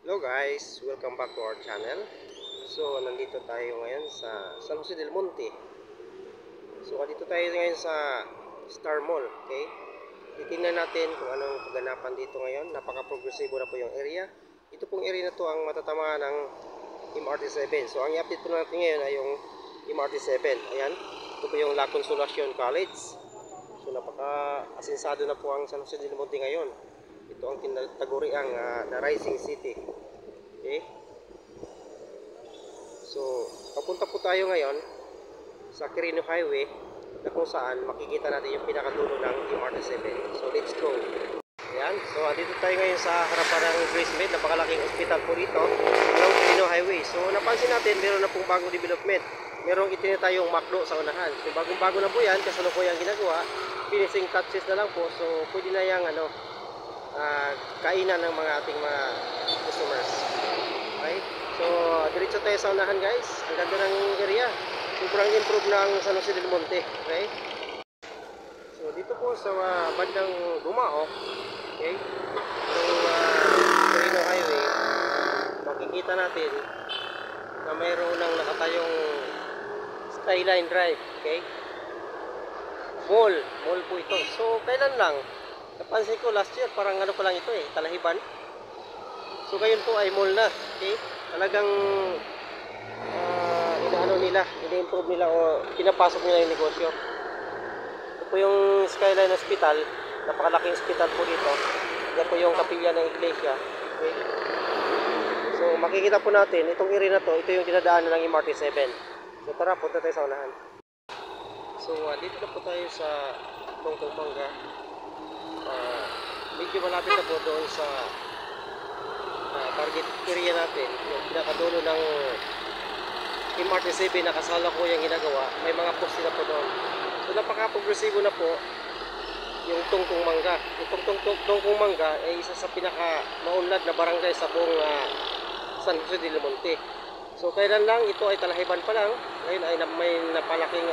Hello guys, welcome back to our channel. So, nandito tayo ngayon sa San Jose del Monte. So, nandito tayo ngayon sa Star Mall, okay? Titingnan natin kung anong kaganapan dito ngayon. Napaka-progresibo na po yung area. Ito pong area na to ang matatamaan ng MRT7. So, ang i-update po natin ngayon ay yung MRT7. Ayan, ito po yung La Consolacion College. So, napaka-asinsado na po ang San Jose del Monte ngayon. Ito ang tinataguriang na Rising City. Okay? So, papunta po tayo ngayon sa Quirino Highway na kung saan makikita natin yung pinakadulo ng MRT7. So, let's go. Ayan. So, dito tayo ngayon sa harapan ng Grace Med. Napakalaking hospital po dito along Quirino Highway. So, napansin natin, meron na pong bagong development. Merong itinatayong McDo sa unahan. So, bagong-bago na po yan. Kasalukuyang ginagawa. Finishing touches na lang po. So, pwede na yung kainan ng mga ating mga customers. Okay? So, diretso tayo sa unahan guys. Ang ganda ng area. Sobrang improve na ang San Jose del Monte. Okay? So, dito po sa bandang Gumao, okay? Yung Quirino Highway, makikita natin na mayroon ng nakatayong Skyline Drive. Okay? Mall po ito. So, kailan lang? Napansin ko last year, parang ano pa lang ito Talahiban. So ngayon po ay mall na. Okay? Talagang ini-improve nila o pinapasok nila yung negosyo. Ito po yung Skyline Hospital. Napakalaking hospital po dito. Yan po yung kapilya ng iglesia. Okay? So makikita po natin, itong area na to, ito yung dinadaanan ng MRT7. So tara, punta tayo sa unahan. So dito na po tayo sa Tongtong Mangga. Medyo malapit na po doon sa target area natin, yung pinakadulo ng MRT7 na kasalukuyang ginagawa. May mga post na po doon. So napaka-progresibo na po yung Tongtong Mangga. Yung Tongtong Mangga ay isa sa pinaka-maunlad na barangay sa buong San Jose del Monte. So kailan lang, ito ay Talahiban pa lang. Ngayon ay may napalaking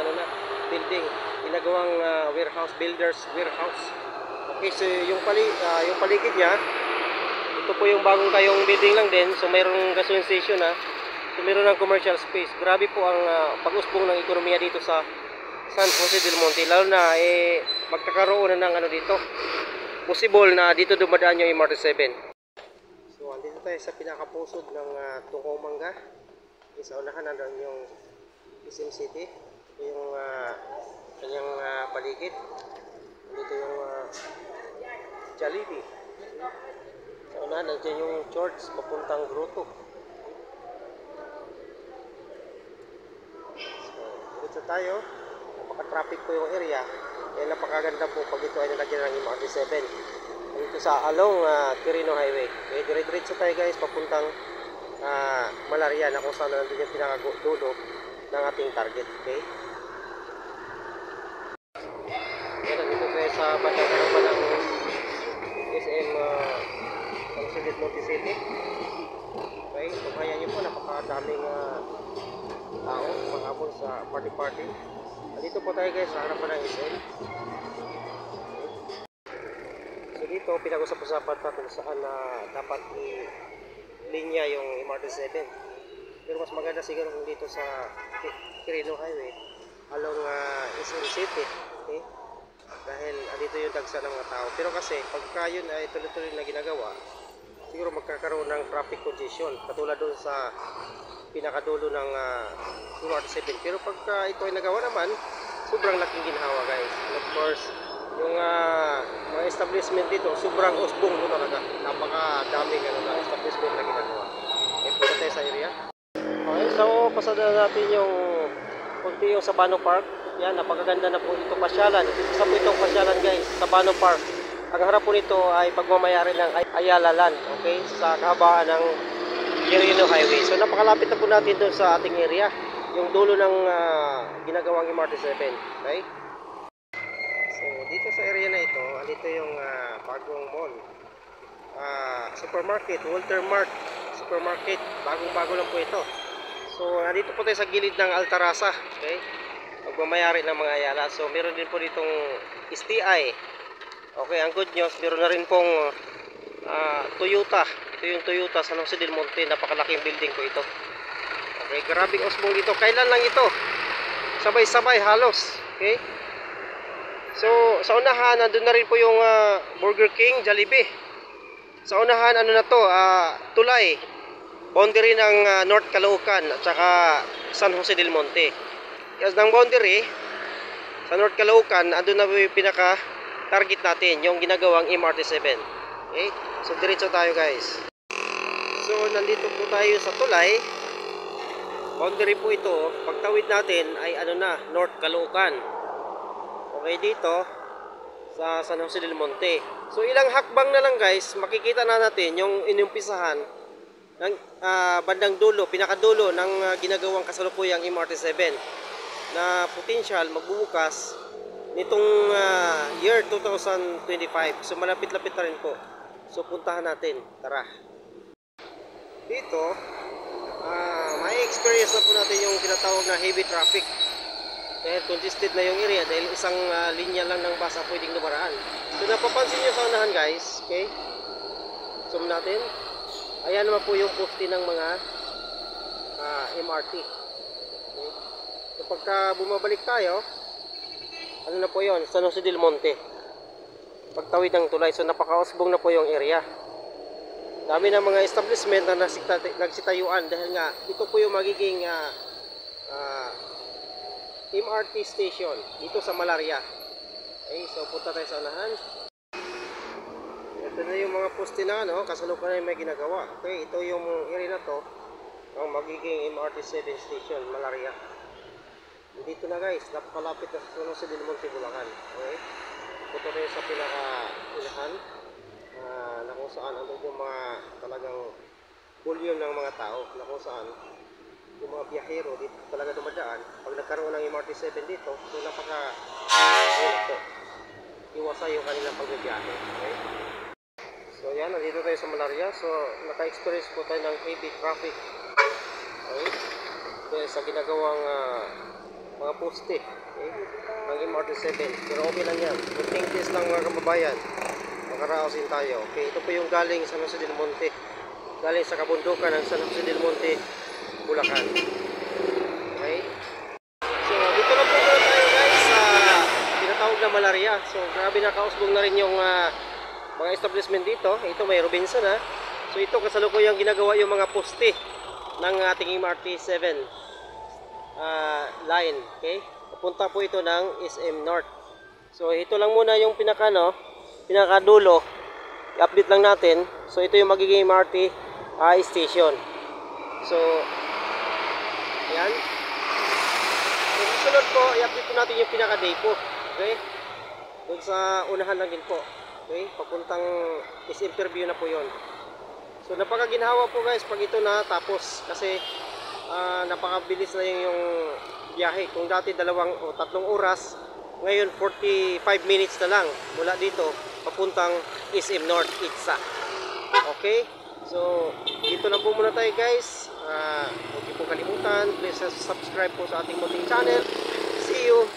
building, ginagawang builders warehouse. Okay, so yung paligid niya, ito po yung bagong tayong building lang din. So mayroong gasoline station So mayroon ng commercial space. Grabe po ang pag-usbong ng ekonomiya dito sa San Jose del Monte. Lalo na magkakaroon na ng dito. Possible na dito dumadaan yung MRT7. So andito tayo sa pinakapusod ng Tongtong Mangga. Sa unahan nandoon yung SM City. Ito yung kanyang paligid. Dito yung Jollibee. Sa unahan, nandiyan yung church papuntang grotto. So, dito tayo. Napaka-traffic po yung area. Kaya napakaganda po pag ito ay nalagyan ng MRT7. Dito sa along Quirino Highway. Okay, dire-diretso tayo guys papuntang Malaria na kung saan nandun yung pinakadulo ng ating target. Okay? Nandito tayo sa bandang harapan ng SM San Jose del Monte City. Okay, pagkaya nyo po, napakadaming tao mahabol sa party. Dito po tayo guys sa harapan ng SM. So dito pinag-usap-usapan pa kung saan dapat i-linya yung MRT7. Pero mas maganda siguro kung dito sa Quirino Highway along SM City. Okay? Dahil dito yung dagsa ng mga tao. Pero kasi pagka yun ay tuloy-tuloy na ginagawa, siguro magkakaroon ng traffic congestion katulad doon sa pinakadulo ng MRT7. Pero pagka ito ay nagawa naman, sobrang laking ginhawa guys. And of course, yung mga establishment dito, sobrang usbong mo talaga. Napakadaming establishment na ginagawa. Punta tayo sa area. Okay, so pasada natin yung kunti yung Sabano Park. Yan, napakaganda na po ito pasyalan. Isa po itong pasyalan guys, Sabano Park. Ang harap po nito ay pagmamayari ng Ayala Land, okay, sa kahabaan ng Quirino Highway. So napakalapit na po natin doon sa ating area, yung dulo ng ginagawang MRT7. Okay? So dito sa area na ito, andito yung bagong mall. Supermarket, Walter Mart Supermarket. Bagong-bago lang po ito. So nandito po tayo sa gilid ng Altarasa. Okay? Pagmamayari ng mga Ayala. So meron din po ditong STI. Okay, ang good news, meron na rin pong Toyota. Ito yung Toyota San Jose del Monte. Napakalaking building ko ito. Okay, grabing osmong dito. Kailan lang ito? Sabay-sabay halos. Okay. So, sa unahan, nandun na rin po yung Burger King, Jollibee. Sa unahan, ano na to? Tulay. Boundary ng North Caloocan at saka San Jose del Monte. Kasi ng boundary, sa North Caloocan, andun na yung pinaka-target natin, yung ginagawang MRT-7. Okay? So, diretso tayo guys. So, nandito po tayo sa Tulay. Boundary po ito. Pagtawid natin ay ano na, North Caloocan. Okay, dito sa San Jose del Monte. So, ilang hakbang na lang guys, makikita na natin yung inumpisahan ng bandang dulo, pinakadulo ng ginagawang kasalukuyang MRT-7 na potential magbubukas nitong year 2025. So malapit-lapit na rin po. So puntahan natin. Tara. Dito, may experience na po natin yung tinatawag na heavy traffic. Dahil congested na yung area dahil isang linya lang ng bus ang pwedeng dumaraan. So napapansin nyo sa unahan guys. Okay? Zoom natin. Ayan naman po yung poste ng mga MRT. Okay. So pagka bumabalik tayo, ano na po yun? San Jose del Monte. Pagtawid ng tulay. So napakausbong na po yung area. Dami ng mga establishment na nagsitayuan dahil nga ito po yung magiging MRT station dito sa Malaria. Okay, so punta tayo sa unahan. Ito na yung mga poste na kasalukuyan may ginagawa. Okay, ito yung area na to ang magiging MRT-7 station, Malaria. Dito na guys, napakalapit na sa San Jose del Monte, Bulacan. Okay, punta tayo sa pinaka-unahan na kung saan andun yung mga talagang volume ng mga tao na kung saan yung mga biyahero dito talaga dumadaan. Pag nagkaroon ng MRT-7 dito, so napaka iwasay yung kanilang pagbibiyahe. Okay? So yan, nandito tayo sa Malaria. So naka-experience po tayo ng heavy traffic. Okay? Dahil sa ginagawang mga poste, okay? Ng MRT-7. Pero okay lang yan. Kunting test lang mga kababayan. Makaraasin tayo. Okay, ito po yung galing San Jose del Monte. Galing sa kabundukan ng San Jose del Monte, Bulacan. Okay? So dito na po tayo guys sa tinatawag na Malaria. So grabe nakausbong na rin yung mga establishment dito. Ito may Robinson So ito kasalukuyang ginagawa yung mga poste ng ating MRT-7 line. Okay? Papunta po ito ng SM North. So ito lang muna yung pinakadulo. I-update lang natin. So ito yung magiging MRT station. So yan. So susunod po, i-update po natin yung pinaka-depot. Okay? Doon sa unahan lang din po. Okay, papuntang is-interview na po yon. So napakaginhawa po guys pag ito na tapos kasi napakabilis na yung biyahe. Kung dati 2 o 3 oras, ngayon 45 minutes na lang mula dito papuntang SM North Itza. Okay, so dito na po muna tayo guys. Huwag niyo po kalimutan, please subscribe po sa ating munting channel. See you